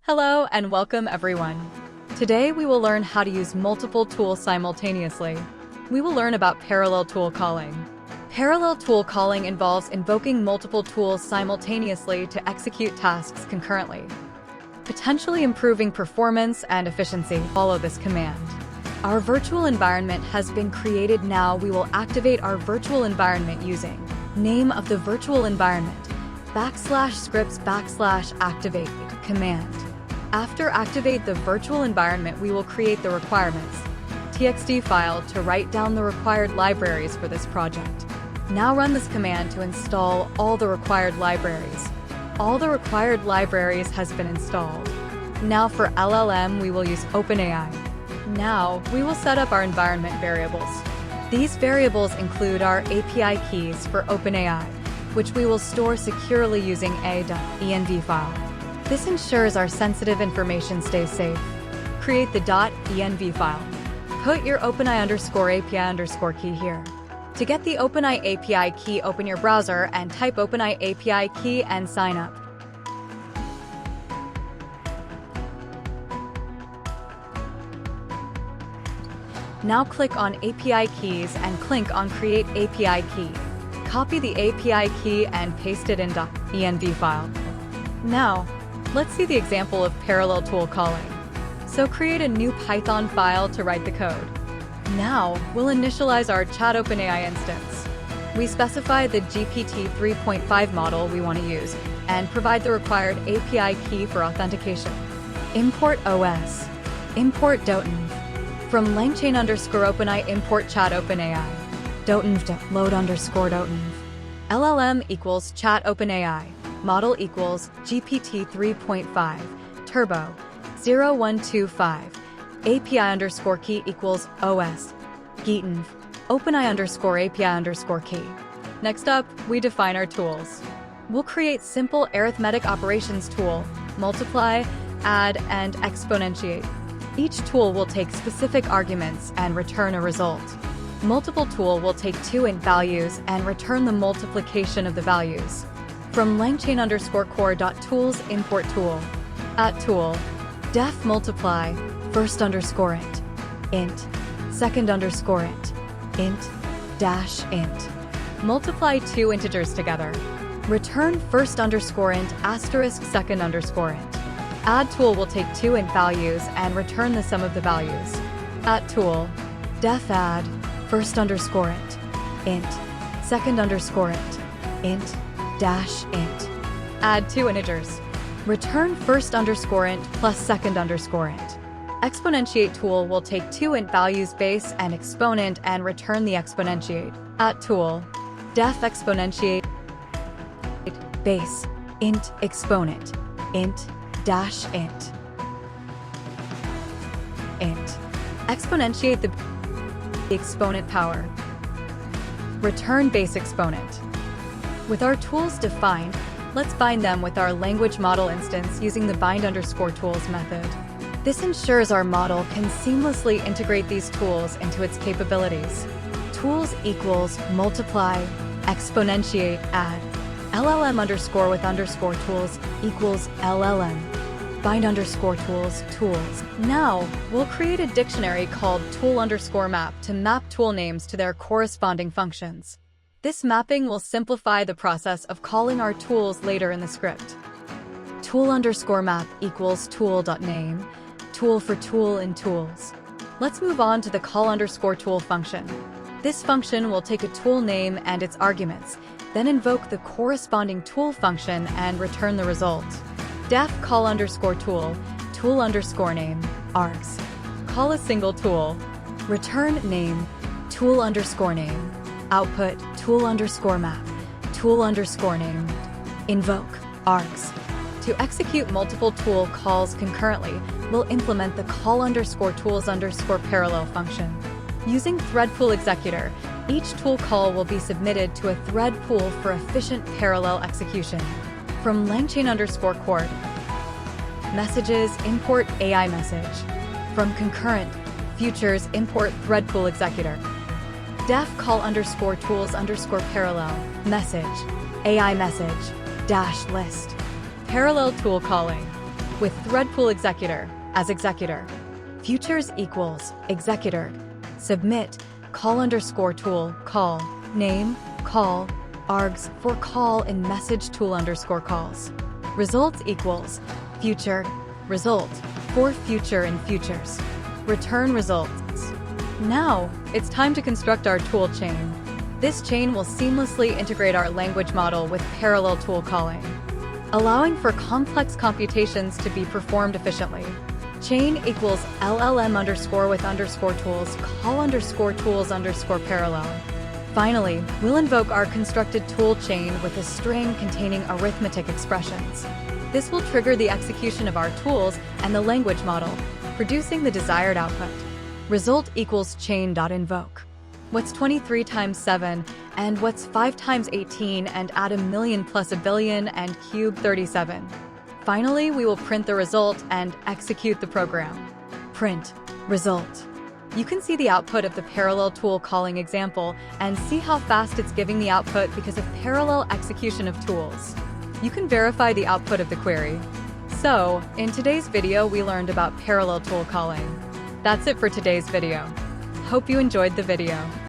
Hello and welcome everyone. Today we will learn how to use multiple tools simultaneously. We will learn about parallel tool calling. Parallel tool calling involves invoking multiple tools simultaneously to execute tasks concurrently, potentially improving performance and efficiency. Follow this command. Our virtual environment has been created. Now we will activate our virtual environment using name of the virtual environment /scripts/activate command. After activate the virtual environment, we will create the requirements txt file to write down the required libraries for this project. Now run this command to install all the required libraries. All the required libraries has been installed. Now for LLM, we will use OpenAI. Now we will set up our environment variables. These variables include our API keys for OpenAI, which we will store securely using a.env file. This ensures our sensitive information stays safe. Create the .env file. Put your OpenAI_API_ key here. To get the OpenAI API key, open your browser and type OpenAI API key and sign up. Now click on API keys and click on Create API key. Copy the API key and paste it in .env file. Now, let's see the example of parallel tool calling. So create a new Python file to write the code. Now, we'll initialize our chat OpenAI instance. We specify the GPT 3.5 model we want to use and provide the required API key for authentication. Import OS. Import .env. From LangChain_OpenAI import chat OpenAI. .env load _.env. LLM equals chat OpenAI. Model equals GPT 3.5, Turbo, 0125, API_key equals OS, .env, OpenAI_API_key. Next up, we define our tools. We'll create simple arithmetic operations tool, multiply, add, and exponentiate. Each tool will take specific arguments and return a result. Multiple tool will take two int values and return the multiplication of the values. From LangChain_core.tools import tool. @tool, def multiply, first_int, int, second_int, int, -int. Multiply two integers together. Return first_int asterisk second_int. Add tool will take two int values and return the sum of the values. @tool, def add, first_int, int, second_int, int, -int. Add two integers. Return first_int plus second_int. Exponentiate tool will take two int values base and exponent and return the exponentiate. @tool, def exponentiate, base, int exponent, int, -int. Int. Exponentiate the exponent power. Return base exponent. With our tools defined, let's bind them with our language model instance using the bind_tools method. This ensures our model can seamlessly integrate these tools into its capabilities. Tools equals multiply, exponentiate, add. LLM_with_tools equals LLM. Bind_tools, tools. Now, we'll create a dictionary called tool_map to map tool names to their corresponding functions. This mapping will simplify the process of calling our tools later in the script. Tool_map equals tool.name, tool for tool in tools. Let's move on to the call_tool function. This function will take a tool name and its arguments, then invoke the corresponding tool function and return the result. Def call_tool, tool_name, args. Call a single tool. Return name, tool_name. Output, tool_map, tool_name. Invoke, args. To execute multiple tool calls concurrently, we'll implement the call_tools_parallel function. Using thread pool executor, each tool call will be submitted to a thread pool for efficient parallel execution. From LangChain_core, messages import AI message. From concurrent, futures import thread pool executor. Def call_tools_parallel, message, AI message, -list. Parallel tool calling. with thread pool executor as executor. Futures equals executor. Submit call_tool call. Name call. Args for call in message tool_calls. Results equals future result for future in futures. Return results. Now, it's time to construct our tool chain. This chain will seamlessly integrate our language model with parallel tool calling, allowing for complex computations to be performed efficiently. Chain equals LLM_with_tools call_tools_parallel. Finally, we'll invoke our constructed tool chain with a string containing arithmetic expressions. This will trigger the execution of our tools and the language model, producing the desired output. Result equals chain.invoke. What's 23 times 7, and what's 5 times 18, and add a million plus a billion and cube 37. Finally, we will print the result and execute the program. Print result. You can see the output of the parallel tool calling example and see how fast it's giving the output because of parallel execution of tools. You can verify the output of the query. So, in today's video, we learned about parallel tool calling. That's it for today's video. Hope you enjoyed the video.